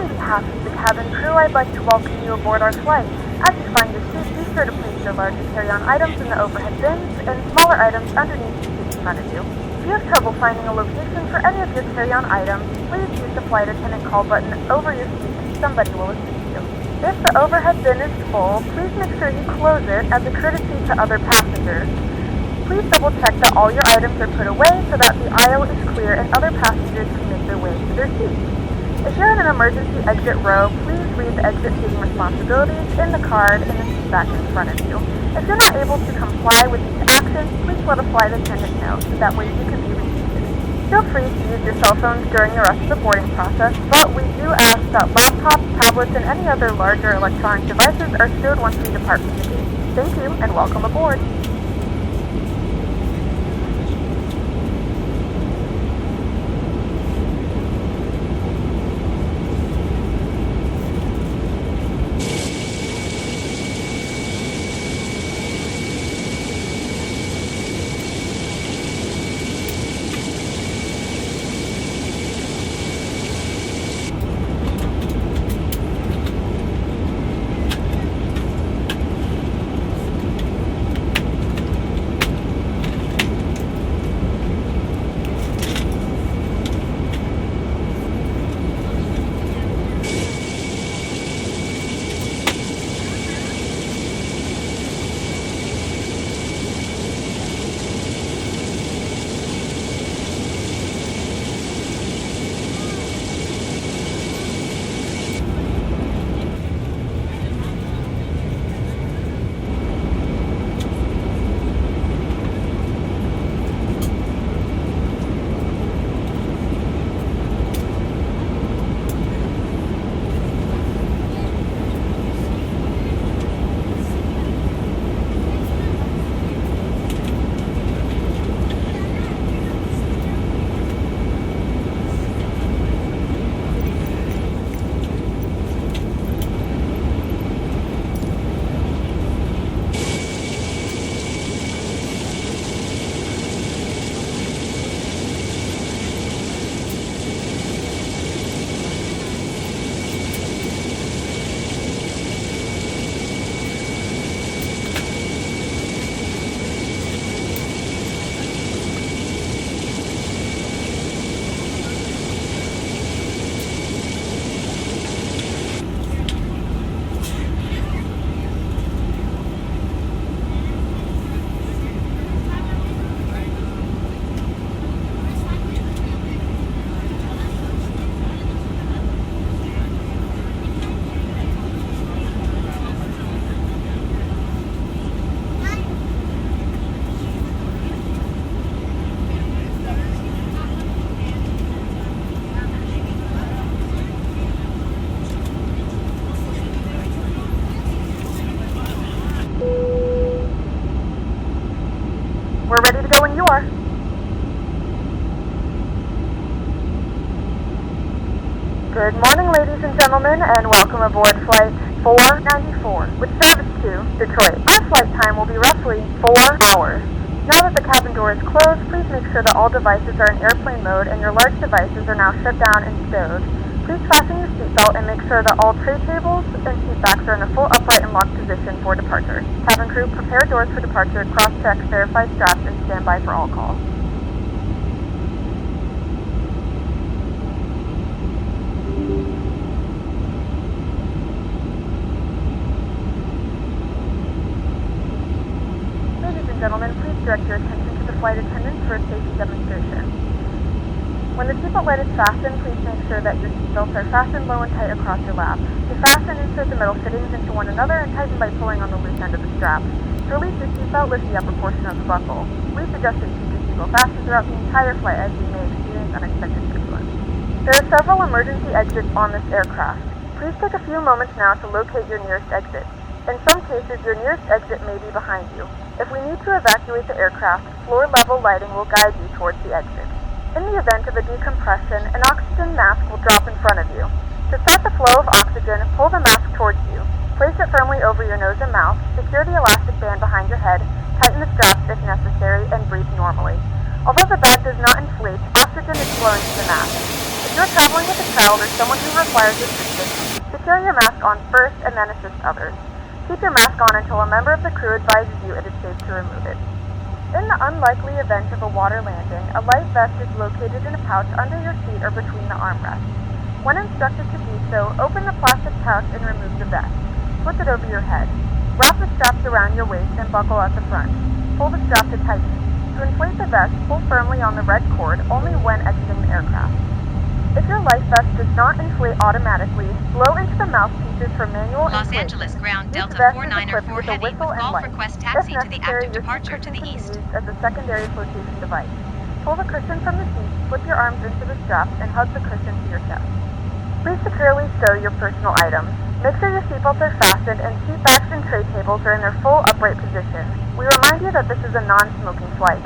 On behalf of the cabin crew, I'd like to welcome you aboard our flight. As you find your seat, be sure to place your larger carry-on items in the overhead bins and smaller items underneath the seat in front of you. If you have trouble finding a location for any of your carry-on items, please use the flight attendant call button over your seat and somebody will assist you. If the overhead bin is full, please make sure you close it as a courtesy to other passengers. Please double check that all your items are put away so that the aisle is clear and other passengers can make their way to their seats. If you're in an emergency exit row, please read the exit seating responsibilities in the card in the seat back in front of you. If you're not able to comply with these actions, please let a flight attendant know so that way you can be reseated. Feel free to use your cell phones during the rest of the boarding process, but we do ask that laptops, tablets, and any other larger electronic devices are stowed once we depart from the gate. Thank you and welcome aboard. We're ready to go when you are. Good morning, ladies and gentlemen, and welcome aboard Flight 494, with service to Detroit. Our flight time will be roughly 4 hours. Now that the cabin door is closed, please make sure that all devices are in airplane mode and your large devices are now shut down and stowed. Please fasten your seatbelt and make sure that all tray tables and seat backs are in a full upright and locked position for departure. Cabin crew, prepare doors for departure, cross-check, verify straps, and stand by for all calls. Ladies and gentlemen, please direct your attention to the flight attendants for a safety demonstration. When the seatbelt light is fastened, please make sure that your seatbelts are fastened low and tight across your lap. To fasten, insert the metal fittings into one another and tighten by pulling on the loose end of the strap. To release your seatbelt, lift the upper portion of the buckle. Please adjust and keep your seatbelt fastened throughout the entire flight as you may experience unexpected turbulence. There are several emergency exits on this aircraft. Please take a few moments now to locate your nearest exit. In some cases, your nearest exit may be behind you. If we need to evacuate the aircraft, floor-level lighting will guide you towards the exit. In the event of a decompression, an oxygen mask will drop in front of you. To start the flow of oxygen, pull the mask towards you. Place it firmly over your nose and mouth, secure the elastic band behind your head, tighten the straps if necessary, and breathe normally. Although the bag does not inflate, oxygen is flowing to the mask. If If you're traveling with a child or someone who requires assistance, secure your mask on first and then assist others. Keep your mask on until a member of the crew advises you it is safe to remove it. In the unlikely event of a water landing, a life vest is located in a pouch under your seat or between the armrests. When instructed to do so, open the plastic pouch and remove the vest. Flip it over your head. Wrap the straps around your waist and buckle at the front. Pull the strap to tighten. To inflate the vest, pull firmly on the red cord only when exiting the aircraft. If your life vest does not inflate automatically, blow into the mouthpieces for manual Los inflation. Angeles Ground Each Delta vest is 4904 equipped with a Heavy whistle with and golf light. request If taxi to the necessary, active your departure seat to cushion the can be east. used as a secondary flotation device. Pull the cushion from the seat, slip your arms into the straps, and hug the cushion to your chest. Please securely stow your personal items. Make sure your seatbelts are fastened and seat backs and tray tables are in their full upright position. We remind you that this is a non-smoking flight.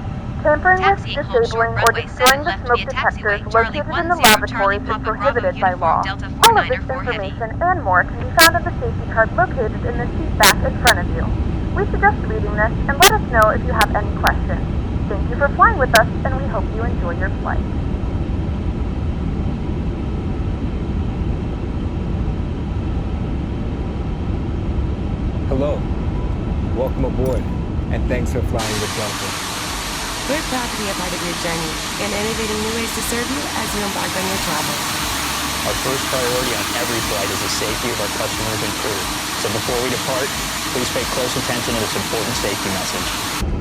Tampering with, Taxiing hold disabling, short or runway destroying 7 the left smoke via detectors taxiway Charlie located in the 10 lavatories Charlie is Papa Bravo prohibited by Uniform law. Delta All of this 494 Heavy. information and more can be found on the safety card located in the seat back in front of you. We suggest reading this and let us know if you have any questions. Thank you for flying with us, and we hope you enjoy your flight. Hello, welcome aboard, and thanks for flying with Delta. We're proud to be a part of your journey and innovating new ways to serve you as you embark on your travels. Our first priority on every flight is the safety of our customers and crew. So before we depart, please pay close attention to this important safety message.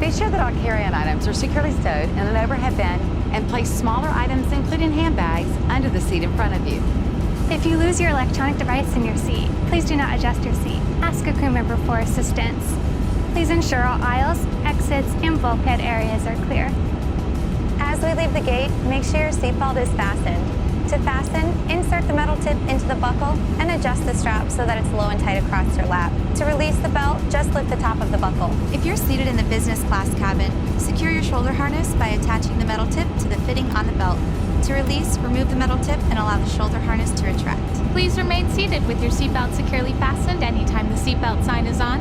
Be sure that all carry-on items are securely stowed in an overhead bin and place smaller items, including handbags, under the seat in front of you. If you lose your electronic device in your seat, please do not adjust your seat. Ask a crew member for assistance. Please ensure all aisles, exits, and bulkhead areas are clear. As we leave the gate, make sure your seatbelt is fastened. To fasten, insert the metal tip into the buckle and adjust the strap so that it's low and tight across your lap. To release the belt, just lift the top of the buckle. If you're seated in the business class cabin, secure your shoulder harness by attaching the metal tip to the fitting on the belt. To release, remove the metal tip and allow the shoulder harness to retract. Please remain seated with your seatbelt securely fastened anytime the seatbelt sign is on.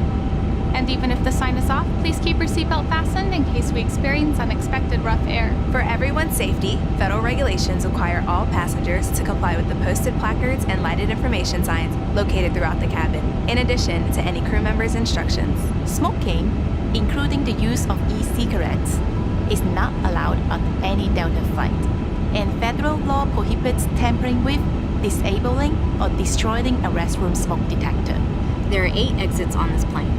And even if the sign is off, please keep your seatbelt fastened in case we experience unexpected rough air. For everyone's safety, federal regulations require all passengers to comply with the posted placards and lighted information signs located throughout the cabin, in addition to any crew member's instructions. Smoking, including the use of e-cigarettes, is not allowed on any Delta flight, and federal law prohibits tampering with, disabling, or destroying a restroom smoke detector. There are 8 exits on this plane.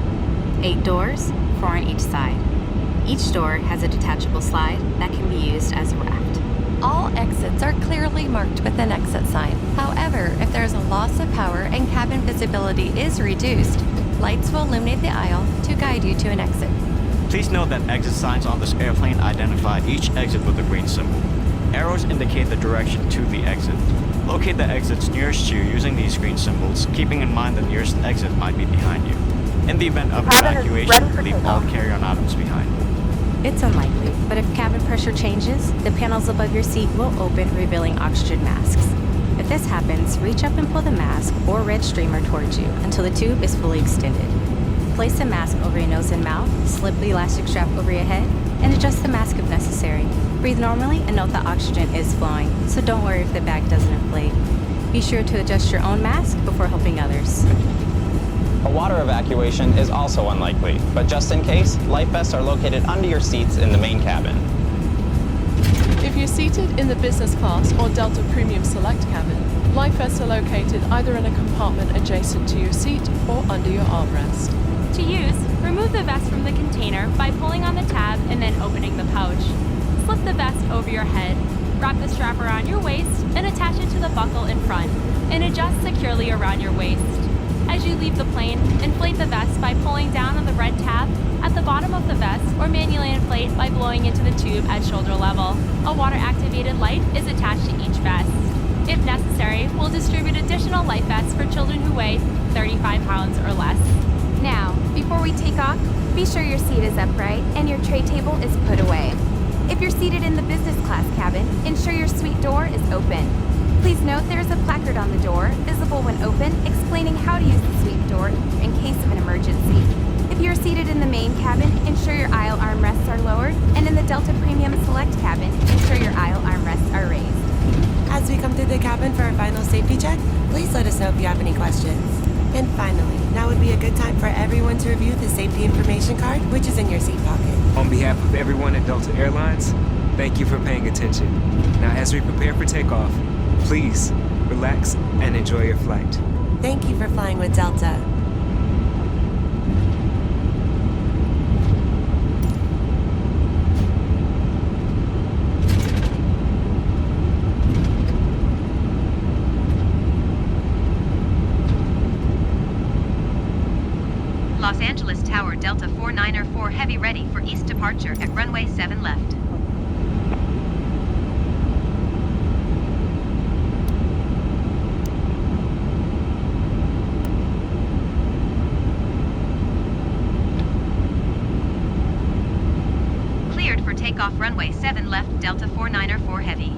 8 doors, 4 on each side. Each door has a detachable slide that can be used as a raft. All exits are clearly marked with an exit sign. However, if there is a loss of power and cabin visibility is reduced, lights will illuminate the aisle to guide you to an exit. Please note that exit signs on this airplane identify each exit with a green symbol. Arrows indicate the direction to the exit. Locate the exits nearest you using these green symbols, keeping in mind the nearest exit might be behind you. In the event of evacuation, leave all carry-on items behind. It's unlikely, but if cabin pressure changes, the panels above your seat will open, revealing oxygen masks. If this happens, reach up and pull the mask or red streamer towards you until the tube is fully extended. Place the mask over your nose and mouth, slip the elastic strap over your head, and adjust the mask if necessary. Breathe normally and note that oxygen is flowing, so don't worry if the bag doesn't inflate. Be sure to adjust your own mask before helping others. A water evacuation is also unlikely, but just in case, life vests are located under your seats in the main cabin. If you're seated in the business class or Delta Premium Select cabin, life vests are located either in a compartment adjacent to your seat or under your armrest. To use, remove the vest from the container by pulling on the tab and then opening the pouch. Slip the vest over your head, wrap the strap around your waist, and attach it to the buckle in front, and adjust securely around your waist. As you leave the plane, inflate the vest by pulling down on the red tab at the bottom of the vest or manually inflate by blowing into the tube at shoulder level. A water-activated light is attached to each vest. If necessary, we'll distribute additional life vests for children who weigh 35 pounds or less. Now, before we take off, be sure your seat is upright and your tray table is put away. If you're seated in the business class cabin, ensure your suite door is open. Please note there is a placard on the door, visible when open, explaining how to use the suite door in case of an emergency. If you're seated in the main cabin, ensure your aisle armrests are lowered, and in the Delta Premium Select cabin, ensure your aisle armrests are raised. As we come through the cabin for our final safety check, please let us know if you have any questions. And finally, now would be a good time for everyone to review the safety information card, which is in your seat pocket. On behalf of everyone at Delta Airlines, thank you for paying attention. Now, as we prepare for takeoff, please relax and enjoy your flight. Thank you for flying with Delta. Los Angeles Tower Delta 4904 Heavy ready for east departure at runway 7 left. Cleared for takeoff runway 7 left Delta 4904 Heavy.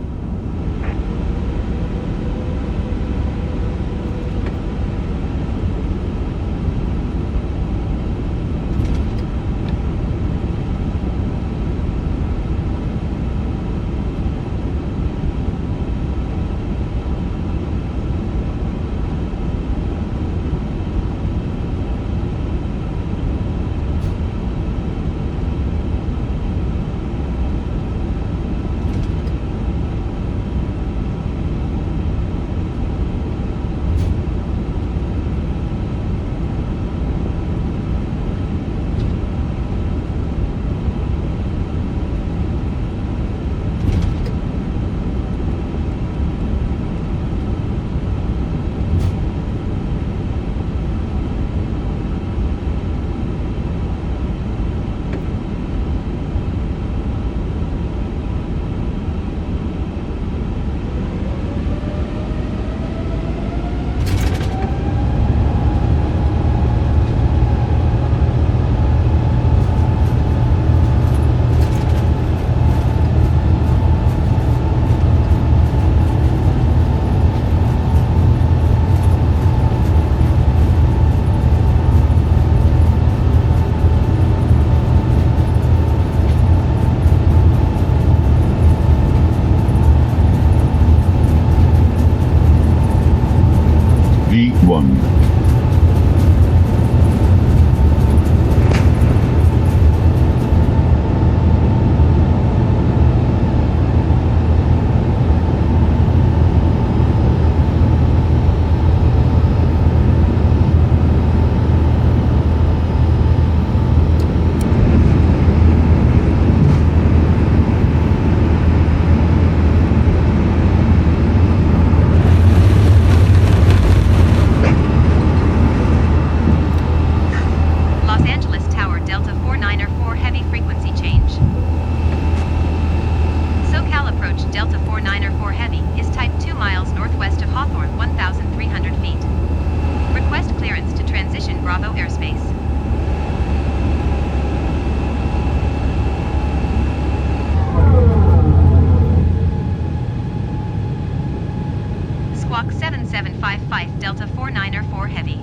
Squawk 7755 Delta 4904 Heavy.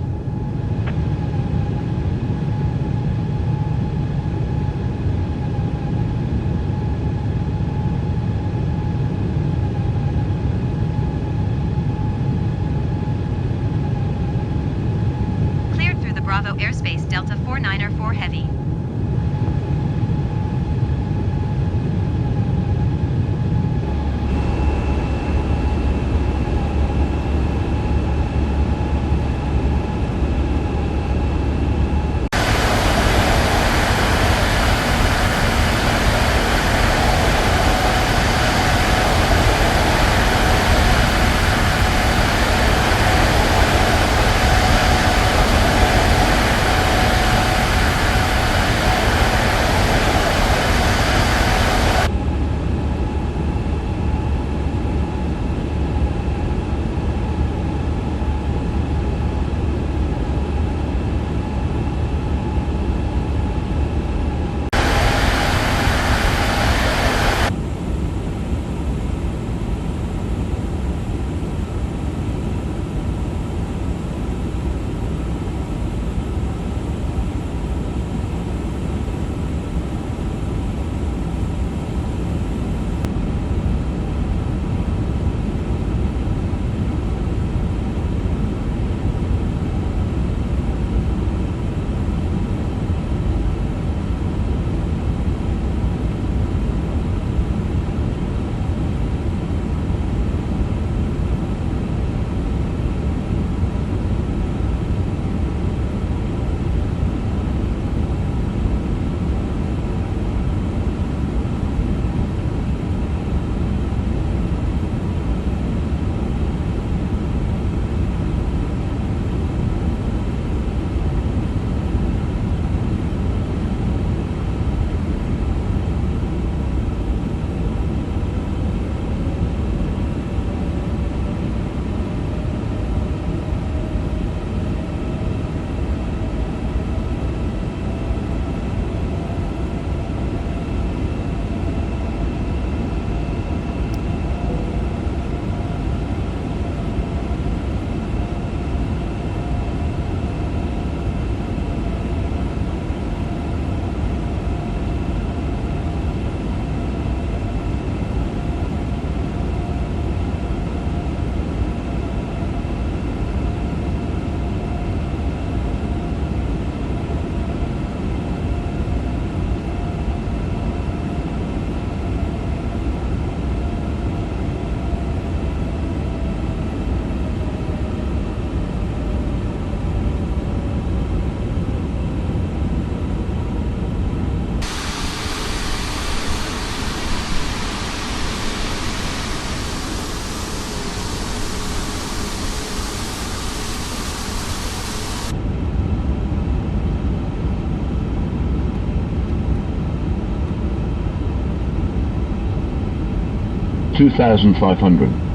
Cleared through the Bravo airspace Delta 4904 Heavy. 2,500.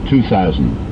2,000.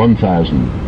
1,000.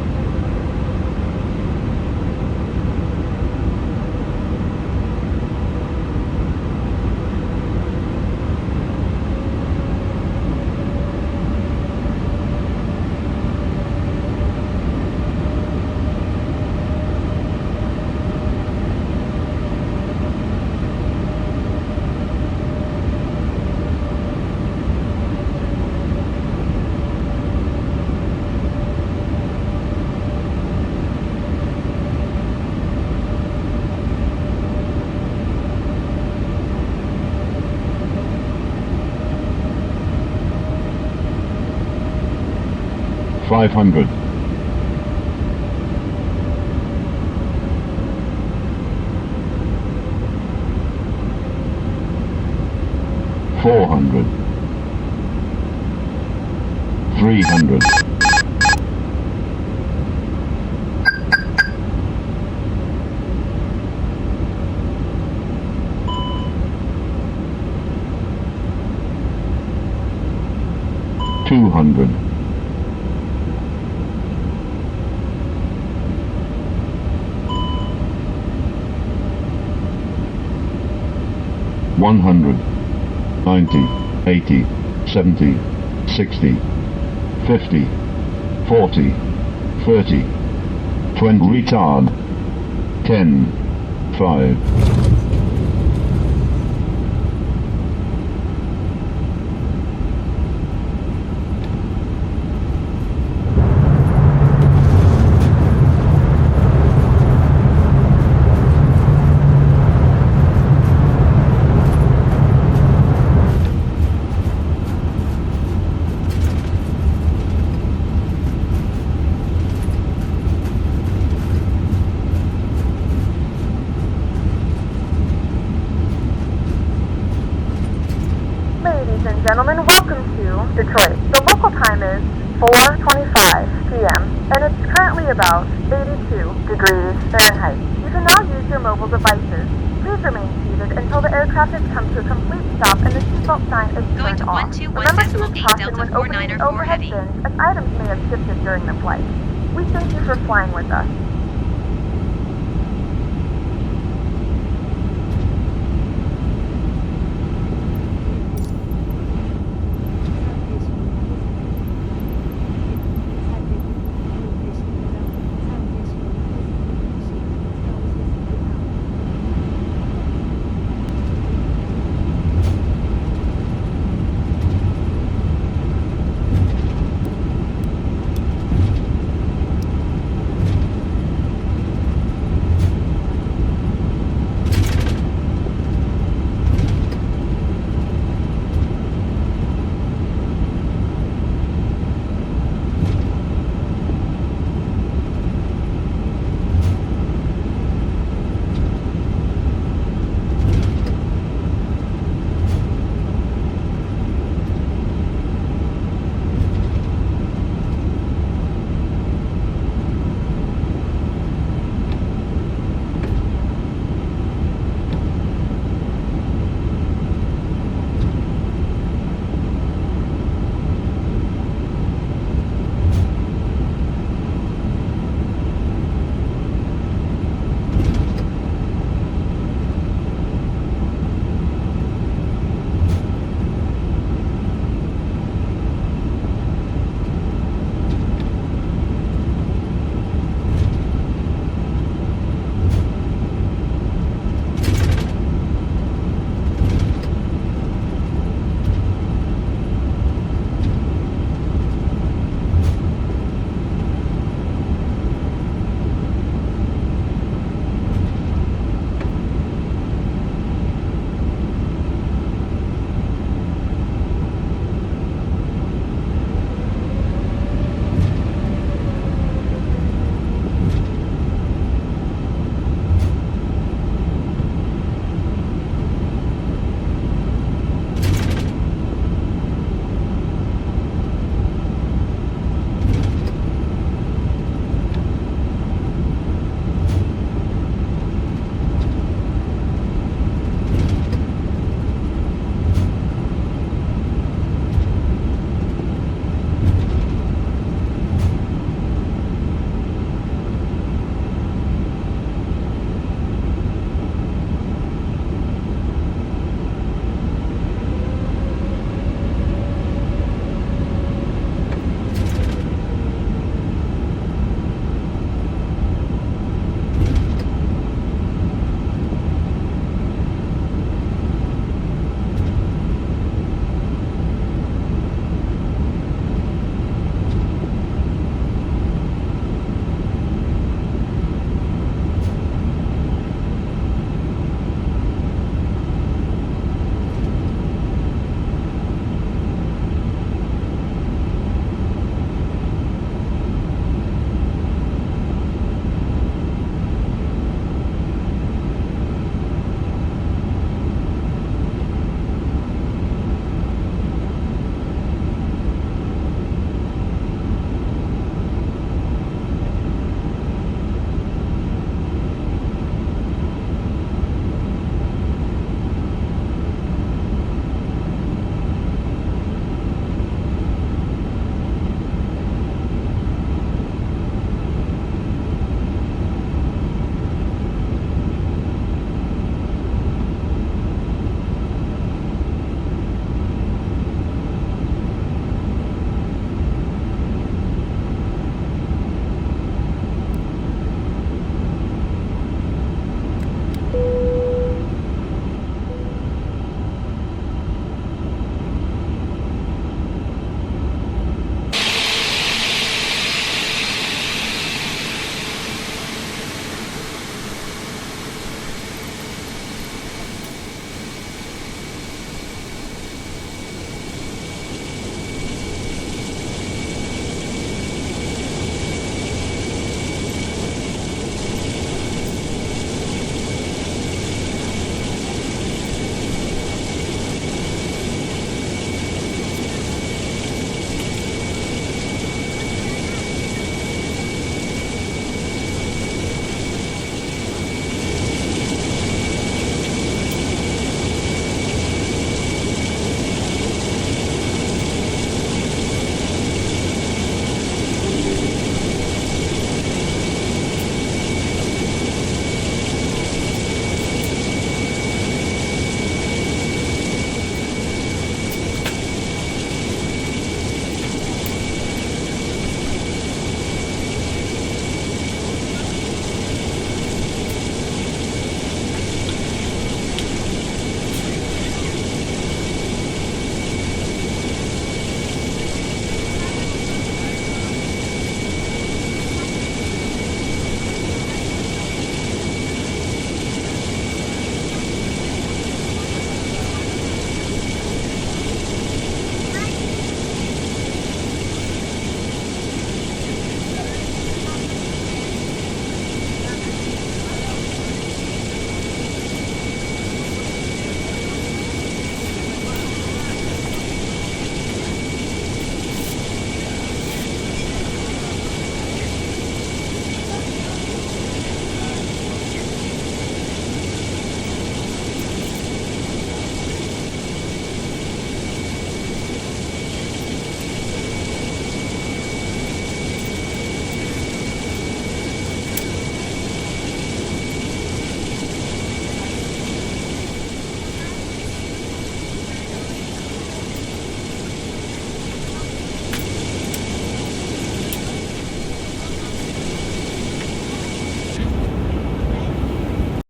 500. 400. 300. 200. 100, 90, 80, 70, 60, 50, 40, 30, 20, retard, 10, 5. and gentlemen, welcome to Detroit. The local time is 4:25 p.m. and it's currently about 82 degrees Fahrenheit. You can now use your mobile devices. Please remain seated until the aircraft has come to a complete stop and the seatbelt sign is Going turned to off. 121 Remember to decimal use 8 caution Delta when 49 opening or the 4 overhead heavy. bins as items may have shifted during the flight. We thank you for flying with us.